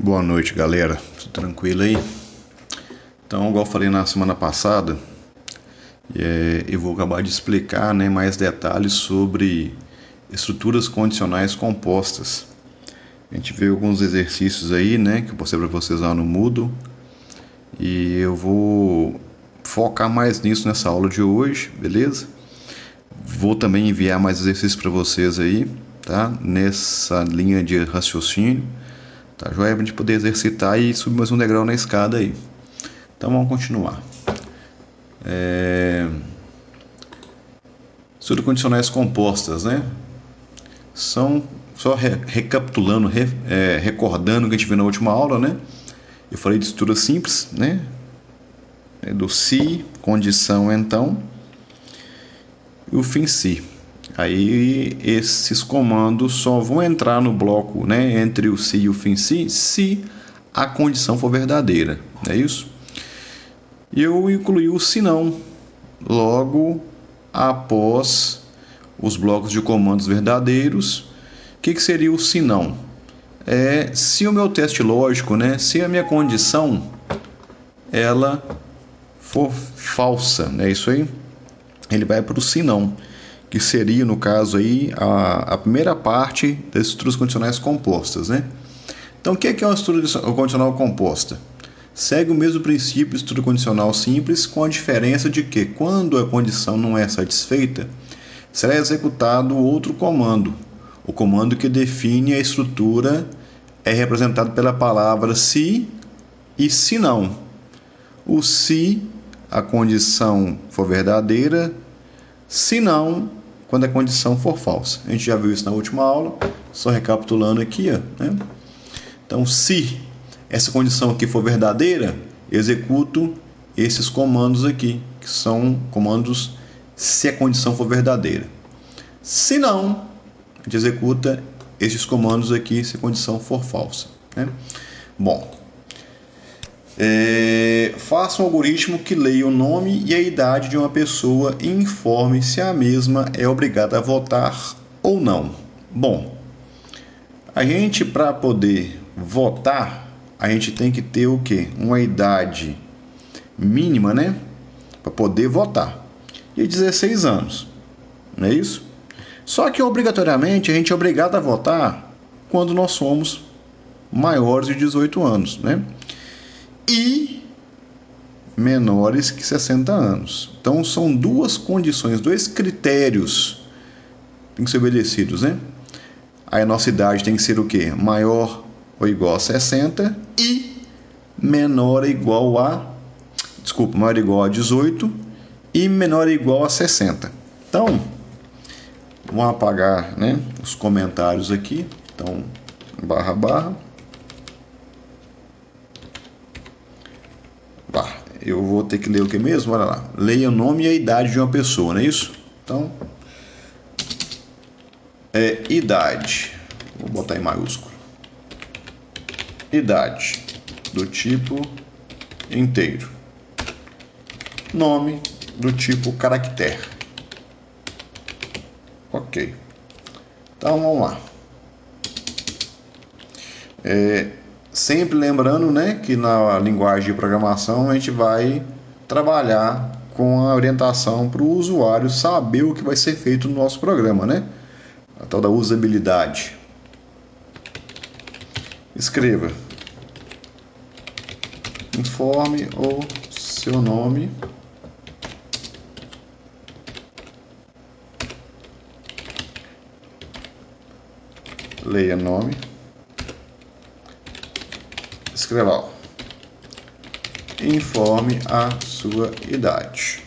Boa noite, galera. Tudo tranquilo aí? Então, igual eu falei na semana passada, eu vou acabar de explicar, né, mais detalhes sobre estruturas condicionais compostas. A gente vê alguns exercícios aí, né, que eu postei para vocês lá no Moodle, e eu vou focar mais nisso nessa aula de hoje, beleza? Vou também enviar mais exercícios para vocês aí, tá? Nessa linha de raciocínio. Tá, joia? Pra gente poder exercitar e subir mais um degrau na escada aí. Então vamos continuar. Estruturas condicionais compostas, né? São, só recapitulando, recordando o que a gente viu na última aula, né? Eu falei de estrutura simples, né? Do se, condição, então, e o fim se. Aí esses comandos só vão entrar no bloco, né, entre o se e o fim se a condição for verdadeira, não é isso? E eu incluí o se não logo após os blocos de comandos verdadeiros. O que seria o se não? Se o meu teste lógico, né, se a minha condição ela for falsa, é isso aí, ele vai para o se não, que seria, no caso aí, a primeira parte das estruturas condicionais compostas, né? Então, o que é uma estrutura condicional composta? Segue o mesmo princípio de estrutura condicional simples, com a diferença de que, quando a condição não é satisfeita, será executado outro comando. O comando que define a estrutura é representado pela palavra se e se não. O se, a condição for verdadeira, se não, quando a condição for falsa. A gente já viu isso na última aula, só recapitulando aqui, né? Então, se essa condição aqui for verdadeira, executo esses comandos aqui, que são comandos se a condição for verdadeira. Se não, a gente executa esses comandos aqui se a condição for falsa, né? Bom, faça um algoritmo que leia o nome e a idade de uma pessoa e informe se a mesma é obrigada a votar ou não. Bom, a gente, para poder votar, a gente tem que ter o quê? Uma idade mínima, né? Para poder votar. E 16 anos, não é isso? Só que obrigatoriamente a gente é obrigado a votar quando nós somos maiores de 18 anos, né? E menores que 60 anos. Então, são duas condições, dois critérios que têm que ser obedecidos, né? Aí a nossa idade tem que ser o quê? Maior ou igual a 60 e maior ou igual a 18 e menor ou igual a 60. Então, vamos apagar, né, os comentários aqui. Então, // eu vou ter que ler o que mesmo? Olha lá. Leia o nome e a idade de uma pessoa, não é isso? Então, idade. Vou botar em maiúsculo. Idade. Do tipo inteiro. Nome do tipo caractere. Ok. Então, vamos lá. Sempre lembrando, né, que na linguagem de programação a gente vai trabalhar com a orientação para o usuário saber o que vai ser feito no nosso programa, né? A tal da usabilidade. Escreva. Informe o seu nome. Leia nome. Escreva lá. Informe a sua idade.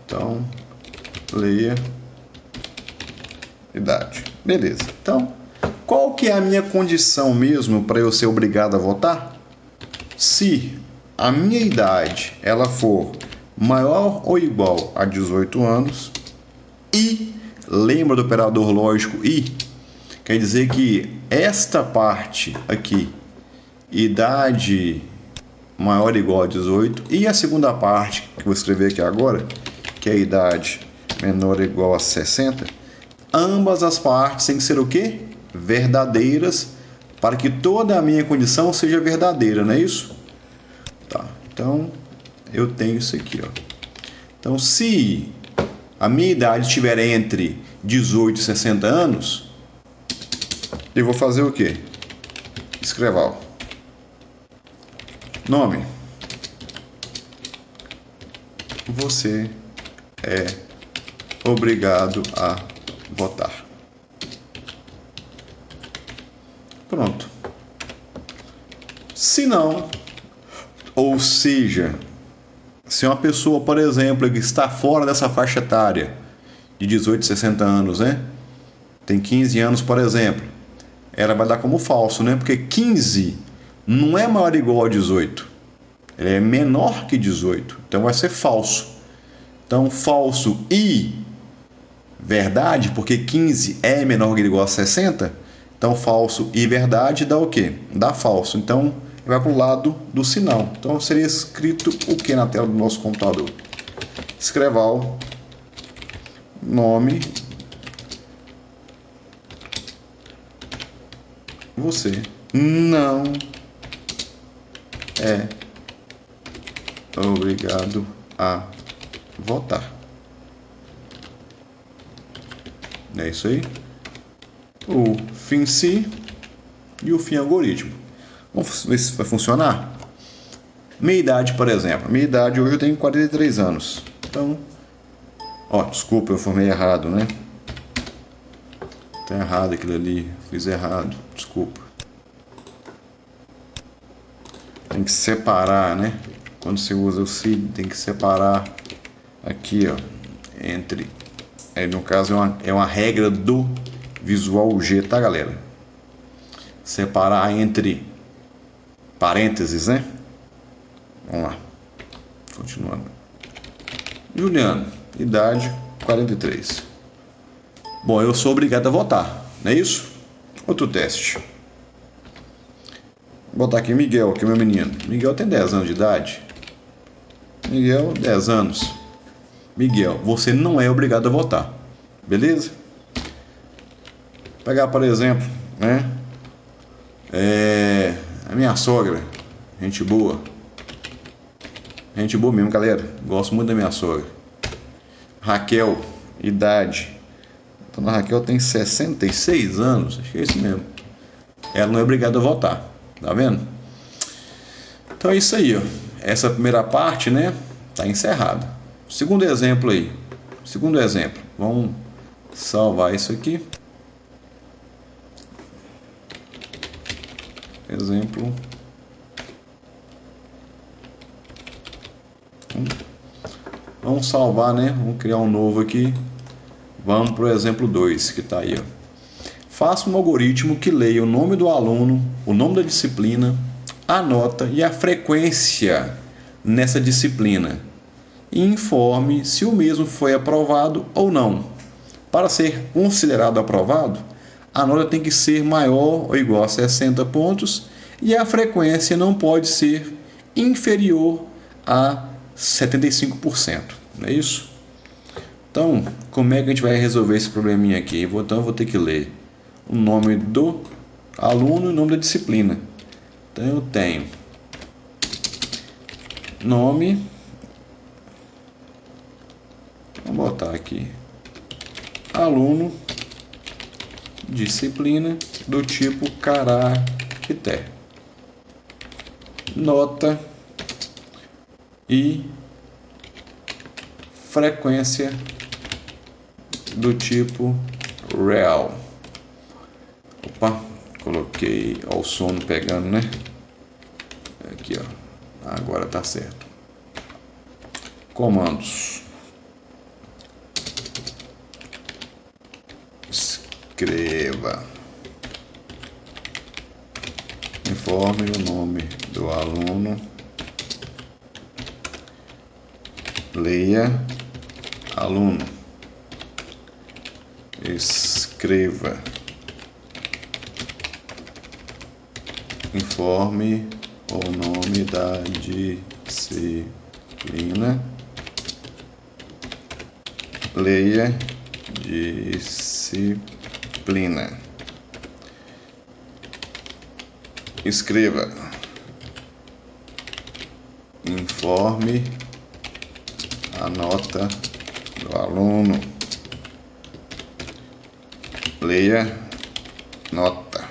Então, leia idade. Beleza. Então, qual que é a minha condição mesmo para eu ser obrigado a votar? Se a minha idade ela for maior ou igual a 18 anos e, lembra do operador lógico e, quer dizer que esta parte aqui, idade maior ou igual a 18, e a segunda parte, que eu vou escrever aqui agora, que é a idade menor ou igual a 60, ambas as partes têm que ser o quê? Verdadeiras para que toda a minha condição seja verdadeira, não é isso? Tá, então eu tenho isso aqui, ó. Então, se a minha idade estiver entre 18 e 60 anos, eu vou fazer o quê? Escreval. Nome. Você é obrigado a votar. Pronto. Se não, ou seja, se uma pessoa, por exemplo, que está fora dessa faixa etária de 18 a 60 anos, né? Tem 15 anos, por exemplo, ela vai dar como falso, né? Porque 15 não é maior ou igual a 18. Ele é menor que 18. Então vai ser falso. Então, falso e verdade, porque 15 é menor ou igual a 60. Então, falso e verdade dá o quê? Dá falso. Então, vai para o lado do sinal. Então, seria escrito o que na tela do nosso computador? Escreval, nome, você não é obrigado a votar. É isso aí. O fim si e o fim algoritmo. Vamos ver se vai funcionar? Minha idade, por exemplo. Minha idade hoje eu tenho 43 anos. Então, desculpa, eu formei errado, né? Tá errado aquilo ali. Fiz errado. Desculpa. Tem que separar, né? Quando você usa o si, tem que separar aqui, ó, entre... no caso é uma regra do Visual G, tá, galera? Separar entre parênteses, né? Vamos lá. Continuando. Juliano, idade 43. Bom, eu sou obrigado a votar, não é isso? Outro teste. Vou botar aqui Miguel, que é meu menino. Miguel tem 10 anos de idade. Miguel, 10 anos. Miguel, você não é obrigado a votar. Beleza? Pegar, por exemplo, né? A minha sogra. Gente boa. Gente boa mesmo, galera. Gosto muito da minha sogra. Raquel, idade. Então a Raquel tem 66 anos. Acho que é isso mesmo. Ela não é obrigada a votar. Tá vendo? Então é isso aí, ó. Essa primeira parte, né? Tá encerrada. Segundo exemplo aí. Segundo exemplo. Vamos salvar isso aqui. Exemplo. Vamos salvar, né? Vamos criar um novo aqui. Vamos para o exemplo 2, que está aí, ó. Faça um algoritmo que leia o nome do aluno, o nome da disciplina, a nota e a frequência nessa disciplina. E informe se o mesmo foi aprovado ou não. Para ser considerado aprovado, a nota tem que ser maior ou igual a 60 pontos e a frequência não pode ser inferior a 75%. Não é isso? Então, como é que a gente vai resolver esse probleminha aqui? Então, eu vou ter que ler o nome do aluno e o nome da disciplina. Então, eu tenho nome. Vou botar aqui aluno, disciplina do tipo caractere, nota e frequência do tipo real. Opa, coloquei o sono pegando, né? Aqui, ó. Agora tá certo. Comandos. Escreva. Informe o nome do aluno. Leia aluno. Escreva. Informe o nome da disciplina. Leia disciplina. escreva: informe a nota do aluno. Leia nota.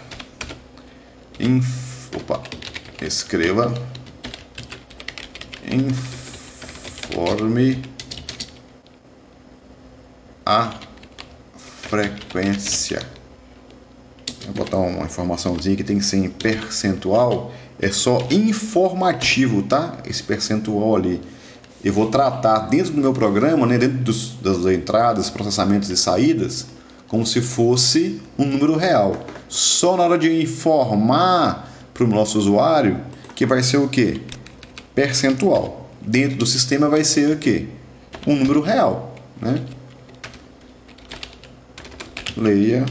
Escreva: informe a frequência. Vou botar uma informaçãozinha que tem que ser em percentual. É só informativo, tá? Esse percentual ali. Eu vou tratar dentro do meu programa, né, dentro das entradas, processamentos e saídas, como se fosse um número real. Só na hora de informar para o nosso usuário que vai ser o quê? Percentual. Dentro do sistema vai ser o quê? Um número real, né? Leia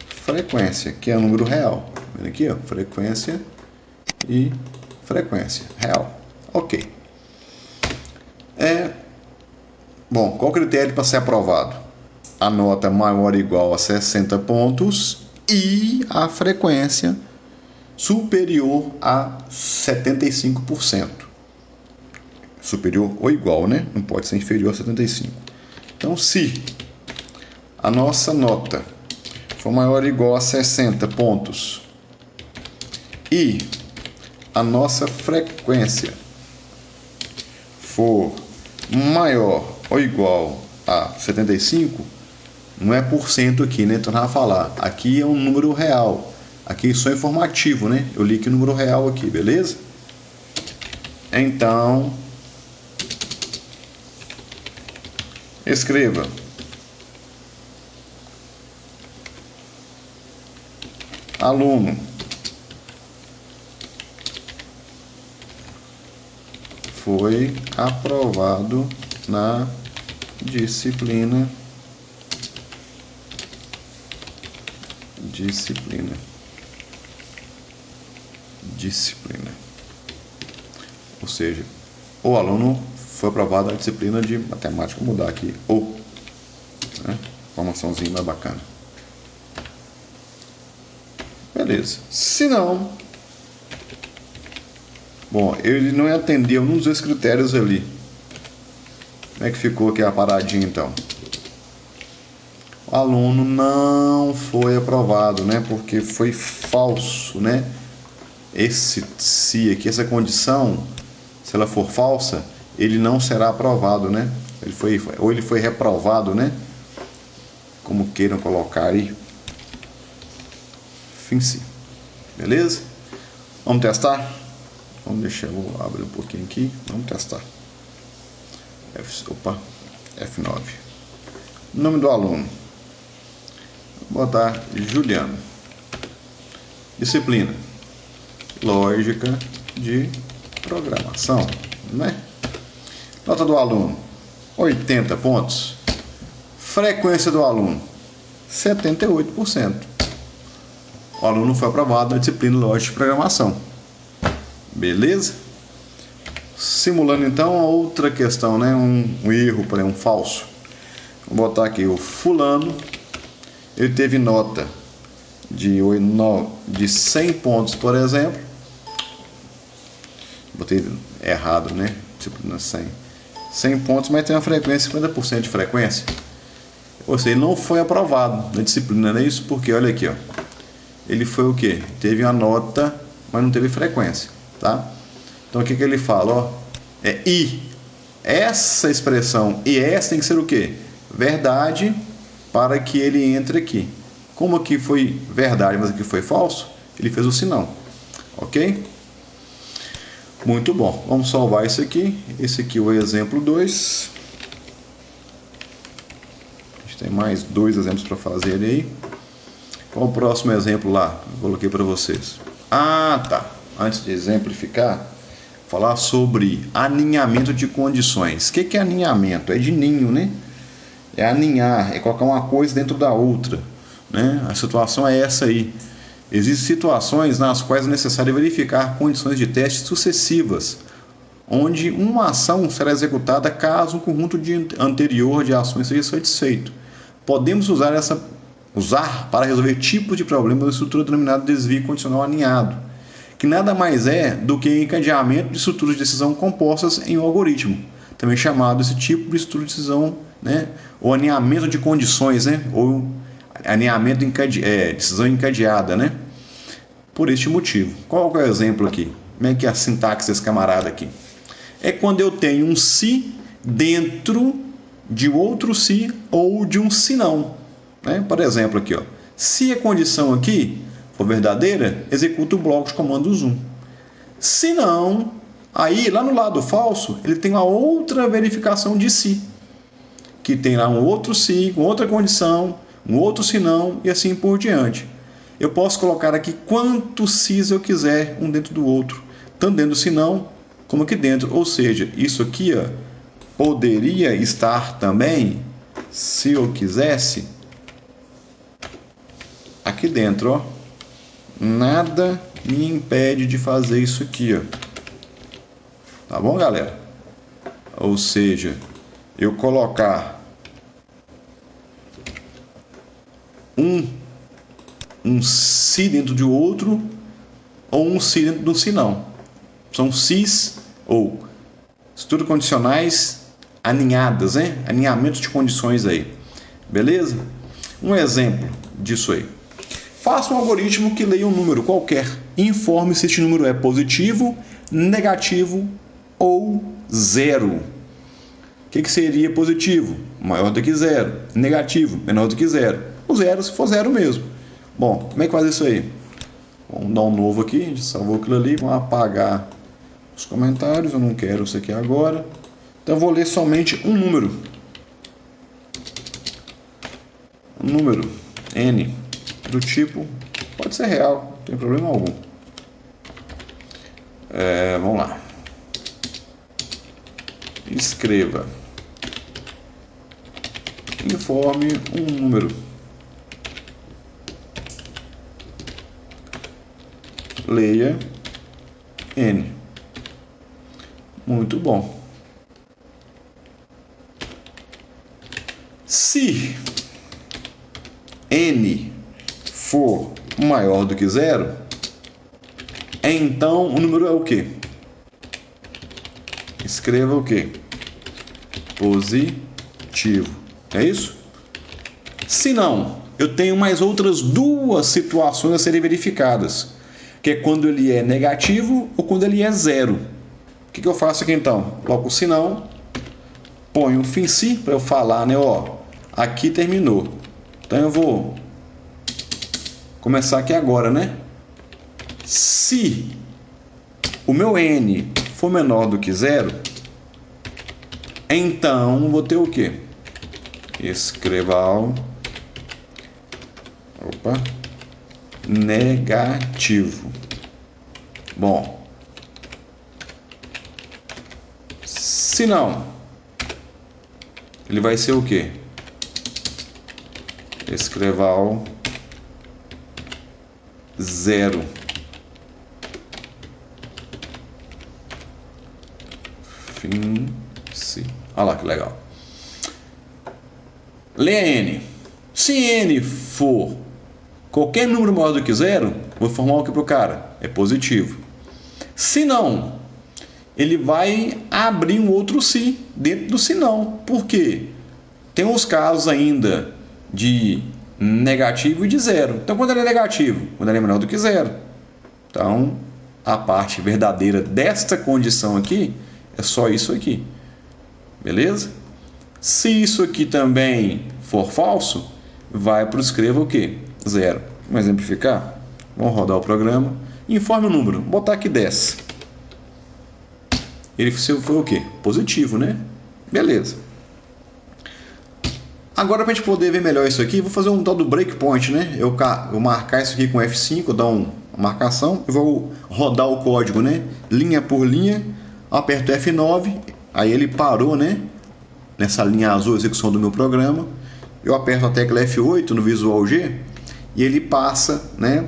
frequência, que é o número real. Vendo aqui, ó, frequência e frequência real. Ok. Bom, qual o critério para ser aprovado? A nota maior ou igual a 60 pontos e a frequência superior a 75%. Superior ou igual, né? Não pode ser inferior a 75%. Então, se a nossa nota for maior ou igual a 60 pontos e a nossa frequência for maior ou igual a 75, não é por cento aqui, né? Tornar a falar. Aqui é um número real. Aqui é só informativo, né? Eu li que o número real aqui, beleza? Então, escreva: aluno foi aprovado na disciplina ou seja, o aluno foi aprovado na disciplina de matemática. Vou mudar aqui né? Informaçãozinha mais bacana. Beleza. Se não, bom, ele não atendeu um dos dois critérios ali. Como é que ficou aqui a paradinha então? O aluno não foi aprovado, né? Porque foi falso, né? Se aqui, essa condição, se ela for falsa, ele não será aprovado, né? Ou ele foi reprovado, né? Como queiram colocar aí. Fim sim. Beleza? Vamos testar? Vou abrir um pouquinho aqui. Vamos testar. F9. Nome do aluno. Vou botar Juliano. Disciplina: lógica de programação, né? Nota do aluno: 80 pontos. Frequência do aluno: 78%. O aluno foi aprovado na disciplina lógica de programação. Beleza? Simulando então a outra questão, né? Um erro, por exemplo, um falso. Vou botar aqui: o fulano, ele teve nota de 100 pontos, por exemplo. Botei errado, né? Disciplina 100 pontos, mas tem uma frequência, 50% de frequência. Ou seja, ele não foi aprovado na disciplina, não é isso? Porque olha aqui, ó. Ele foi o quê? Teve uma nota, mas não teve frequência, tá? Então o que ele fala, ó? É I. Essa expressão IS tem que ser o quê? Verdade, para que ele entre aqui. Como aqui foi verdade, mas aqui foi falso, ele fez o sinal. Ok? Muito bom. Vamos salvar isso aqui. Esse aqui é o exemplo 2. A gente tem mais 2 exemplos para fazer aí. Qual o próximo exemplo lá? Eu coloquei para vocês. Ah, tá. Antes de exemplificar, falar sobre aninhamento de condições. O que é aninhamento? É de ninho, né? É aninhar, é colocar uma coisa dentro da outra, né? A situação é essa aí. Existem situações nas quais é necessário verificar condições de teste sucessivas, onde uma ação será executada caso um conjunto anterior de ações seja satisfeito. Podemos usar para resolver tipos de problemas da estrutura denominado desvio condicional aninhado. que nada mais é do que encadeamento de estruturas de decisão compostas em um algoritmo, também chamado esse tipo de estrutura de decisão, né? Ou alinhamento de condições, né? Ou alinhamento decisão encadeada, né? Por este motivo. Qual é o exemplo aqui? Como é que é a sintaxe desse camarada aqui? É quando eu tenho um se dentro de outro se ou de um se não, né? Por exemplo aqui, ó, se a condição aqui for verdadeira, executa o bloco de comandos 1. Se não, aí lá no lado falso, ele tem uma outra verificação de se, que tem lá um outro se, com outra condição, um outro se não e assim por diante. Eu posso colocar aqui quantos se's eu quiser, um dentro do outro, tanto dentro do se não, como aqui dentro. Ou seja, isso aqui ó, poderia estar também, se eu quisesse, aqui dentro, ó. Nada me impede de fazer isso aqui, ó. Tá bom, galera? Ou seja, eu colocar um se dentro de outro ou um se dentro do se não. São se's ou estruturas condicionais alinhadas, né? Alinhamentos de condições aí. Beleza? Um exemplo disso aí. Faça um algoritmo que leia um número qualquer e informe se este número é positivo, negativo ou zero. O que seria positivo? Maior do que zero. Negativo? Menor do que zero. O zero se for zero mesmo. Bom, como é que faz isso aí? Vamos dar um novo aqui. A gente salvou aquilo ali. Vamos apagar os comentários. Eu não quero isso aqui agora. Então eu vou ler somente um número. Um número n do tipo, pode ser real, não tem problema algum. Vamos lá. Escreva. Informe um número. Leia n. Muito bom. Se n for maior do que zero, então o número é o quê? Escreva o quê? Positivo. É isso? Se não, eu tenho mais outras duas situações a serem verificadas, que é quando ele é negativo ou quando ele é zero. O que eu faço aqui então? Coloco o se não, ponho o fim si para eu falar, né? Ó, aqui terminou. Então eu vou começar aqui agora, né? Se o meu n for menor do que zero, então vou ter o quê? Escreva negativo. Bom, se não, ele vai ser o quê? Escreva zero. Fim se. Olha lá que legal. Leia n. Se n for qualquer número maior do que zero, vou formar o que para o cara? É positivo. Se não, ele vai abrir um outro se dentro do se não. Por quê? Tem os casos ainda de negativo e de zero. Então, quando ele é negativo? Quando ele é menor do que zero. Então, a parte verdadeira desta condição aqui é só isso aqui. Beleza? Se isso aqui também for falso, vai para o escreva o quê? Zero. Vamos exemplificar? Vamos rodar o programa. Informe o número. Vou botar aqui 10. Ele foi o quê? Positivo, né? Beleza. Agora, para a gente poder ver melhor isso aqui, vou fazer um tal do breakpoint, né? Eu marcar isso aqui com F5, eu dar uma marcação, eu vou rodar o código, né? Linha por linha, aperto F9, aí ele parou, né? Nessa linha azul, execução do meu programa. Eu aperto a tecla F8 no Visual G e ele passa, né?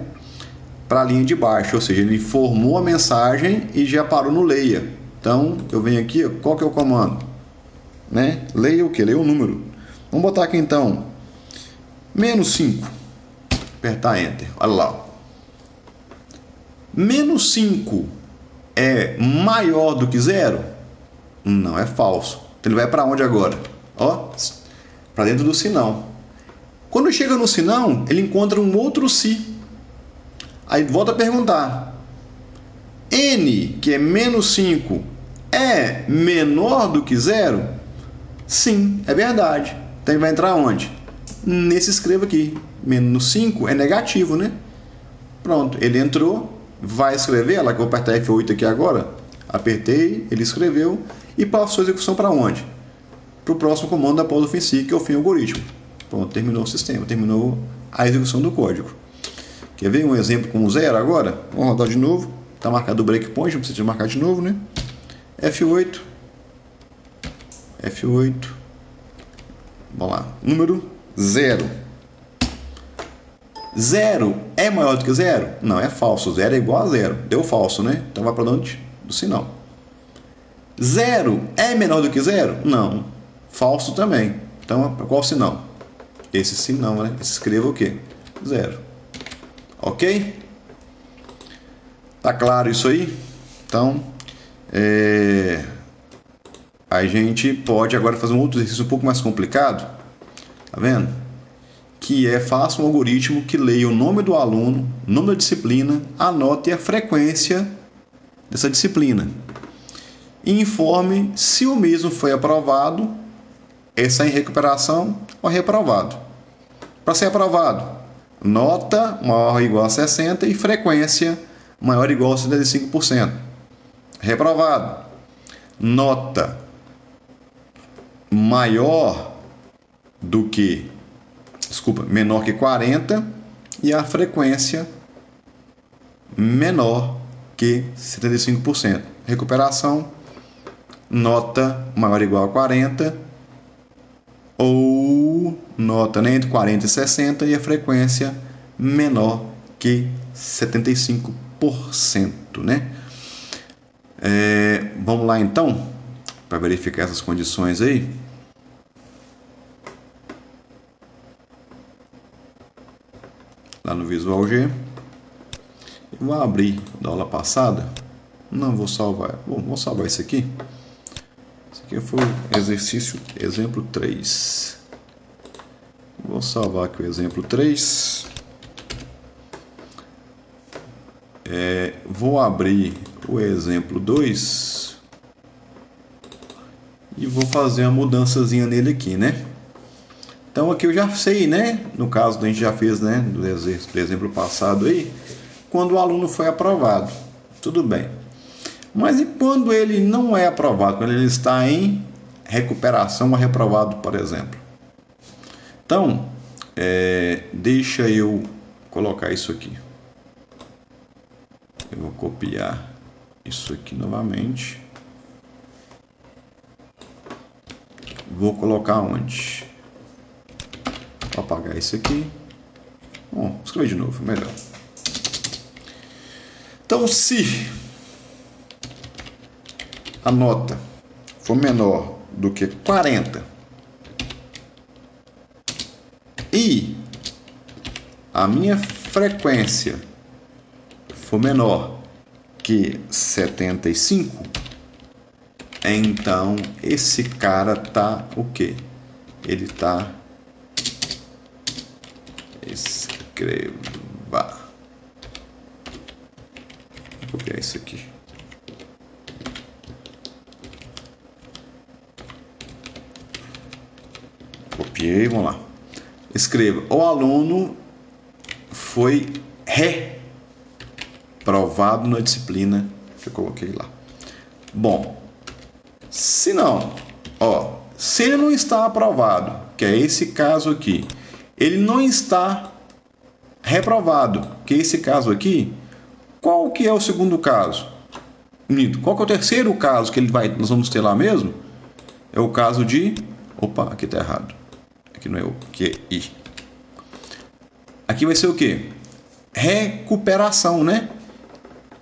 Para a linha de baixo, ou seja, ele formou a mensagem e já parou no leia. Então, eu venho aqui, qual que é o comando? Né? Leia o que? Leia o número. Vamos botar aqui então -5. Apertar Enter. Olha lá. Menos 5 é maior do que zero? Não, é falso. Então ele vai para onde agora? Ó, para dentro do sinão. Quando chega no sinão, ele encontra um outro se. Aí volta a perguntar: n, que é menos 5, é menor do que zero? Sim, é verdade. Então ele vai entrar onde? Nesse escrevo aqui. Menos 5 é negativo, né? Pronto, ele entrou. Vai escrever, ela que eu vou apertar F8 aqui agora. Apertei, ele escreveu e passou a execução para onde? Para o próximo comando após o FINSIG, que é o fim algoritmo. Pronto, terminou o sistema, terminou a execução do código. Quer ver um exemplo com o zero agora? Vamos rodar de novo. Está marcado o breakpoint, não precisa marcar de novo, né? F8. F8. Vamos lá. Número 0. 0 é maior do que 0? Não, é falso. 0 é igual a 0. Deu falso, né? Então vai para onde? Do sinal. 0 é menor do que 0? Não. Falso também. Então, qual sinal? Esse sinal, né? Escreva o quê? 0. Ok? Tá claro isso aí? Então, a gente pode agora fazer um outro exercício um pouco mais complicado. Tá vendo? Que é: faça um algoritmo que leia o nome do aluno, o nome da disciplina, a nota e a frequência dessa disciplina. E informe se o mesmo foi aprovado, está em recuperação ou reprovado. Para ser aprovado, nota maior ou igual a 60 e frequência maior ou igual a 75%. Reprovado, nota menor que 40 e a frequência menor que 75%. Recuperação, nota maior ou igual a 40 ou nota entre 40 e 60 e a frequência menor que 75%, né? Vamos lá então, para verificar essas condições aí. Lá no Visual G. Eu vou abrir da aula passada. Não vou salvar. Bom, vou salvar isso aqui. Esse aqui foi o exercício exemplo 3. Vou salvar aqui o exemplo 3. Vou abrir o exemplo 2 e vou fazer uma mudançazinha nele aqui, né? Então aqui eu já sei, né? No caso, a gente já fez, né? Do exemplo passado aí, quando o aluno foi aprovado. Tudo bem. Mas e quando ele não é aprovado? Quando ele está em recuperação ou reprovado, por exemplo? Então, deixa eu colocar isso aqui. Eu vou copiar isso aqui novamente. Vou colocar onde? Vou apagar isso aqui. Bom, escrever de novo, melhor. Então, se a nota for menor do que 40 e a minha frequência for menor que 75, então esse cara tá o quê? Ele tá... Escreva. Vou copiar isso aqui. Copiei, vamos lá. Escreva: o aluno foi reprovado na disciplina que eu coloquei lá. Bom, se não, se ele não está aprovado, que é esse caso aqui, ele não está reprovado, que é esse caso aqui, qual que é o segundo caso? Qual que é o terceiro caso que nós vamos ter lá mesmo? É o caso de... Opa, aqui está errado. Aqui não é o QI. Aqui vai ser o quê? Recuperação, né?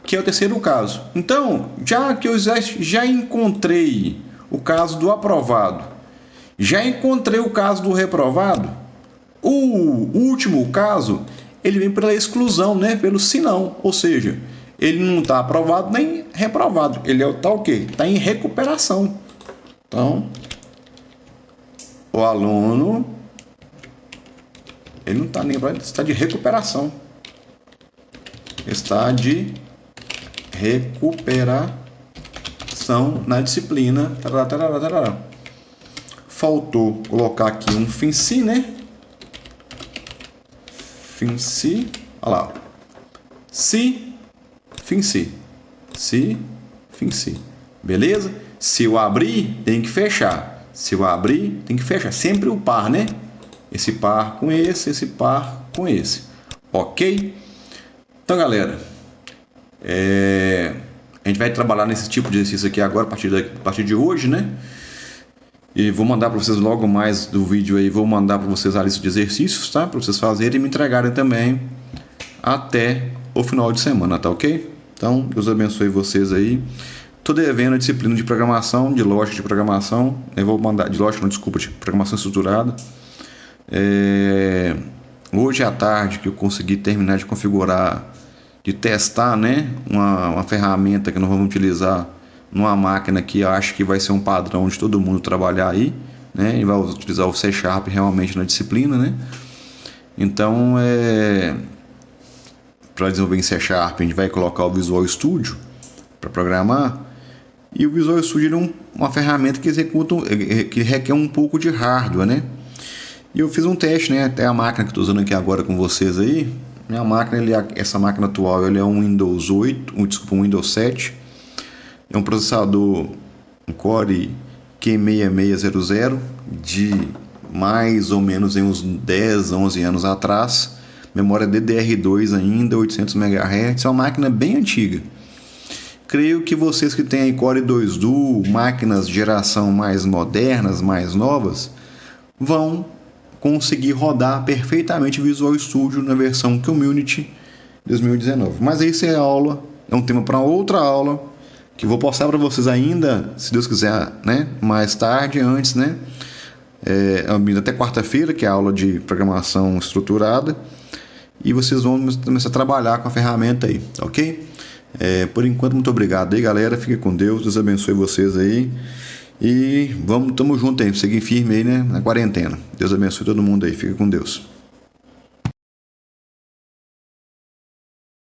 Que é o terceiro caso. Então, já que eu já encontrei o caso do aprovado, já encontrei o caso do reprovado, o último caso, ele vem pela exclusão, né? Pelo se não. Ou seja, ele não está aprovado nem reprovado. Ele está o quê? Está em recuperação. Então, o aluno, ele não está nem aprovado, está de recuperação. Está de recuperação na disciplina. Tarará, tarará, tarará. Faltou colocar aqui um FINSI, né? FINSI, olha lá. Se, FINSI. Se, FINSI. Beleza? Se eu abrir, tem que fechar. Se eu abrir, tem que fechar. Sempre o par, né? Esse par com esse par com esse. Ok? Então, galera, a gente vai trabalhar nesse tipo de exercício aqui agora, a partir de hoje, né? E vou mandar para vocês logo mais do vídeo aí, vou mandar para vocês a lista de exercícios, tá? Para vocês fazerem e me entregarem também até o final de semana, tá ok? Então, Deus abençoe vocês aí. Tô devendo a disciplina de programação, de lógica de programação. Eu vou mandar, de lógica, não, desculpa, de programação estruturada. Hoje à tarde que eu consegui terminar de configurar, de testar, né? Uma ferramenta que nós vamos utilizar numa máquina que eu acho que vai ser um padrão de todo mundo trabalhar aí, né? E vai utilizar o C# realmente na disciplina, né? Então, para desenvolver em C# a gente vai colocar o Visual Studio para programar. E o Visual Studio é uma ferramenta que executa, que requer um pouco de hardware, né? E eu fiz um teste, né? Até a máquina que estou usando aqui agora com vocês aí. Minha máquina, essa máquina atual, ele é um Windows 8, um Windows 7. É um processador, um Core Q6600 de mais ou menos em uns 10, 11 anos atrás. Memória DDR2 ainda, 800 MHz. É uma máquina bem antiga. Creio que vocês que têm aí Core 2 Duo, máquinas de geração mais modernas, mais novas, vão conseguir rodar perfeitamente Visual Studio na versão Community 2019. Mas isso é um tema para outra aula, que vou postar para vocês ainda, se Deus quiser, né? Mais tarde, antes, né? Até quarta-feira, que é a aula de programação estruturada, e vocês vão começar a trabalhar com a ferramenta aí, ok? Por enquanto, muito obrigado aí, galera. Fique com Deus, Deus abençoe vocês aí. E tamo junto aí, seguir firme aí, né? Na quarentena. Deus abençoe todo mundo aí, fique com Deus.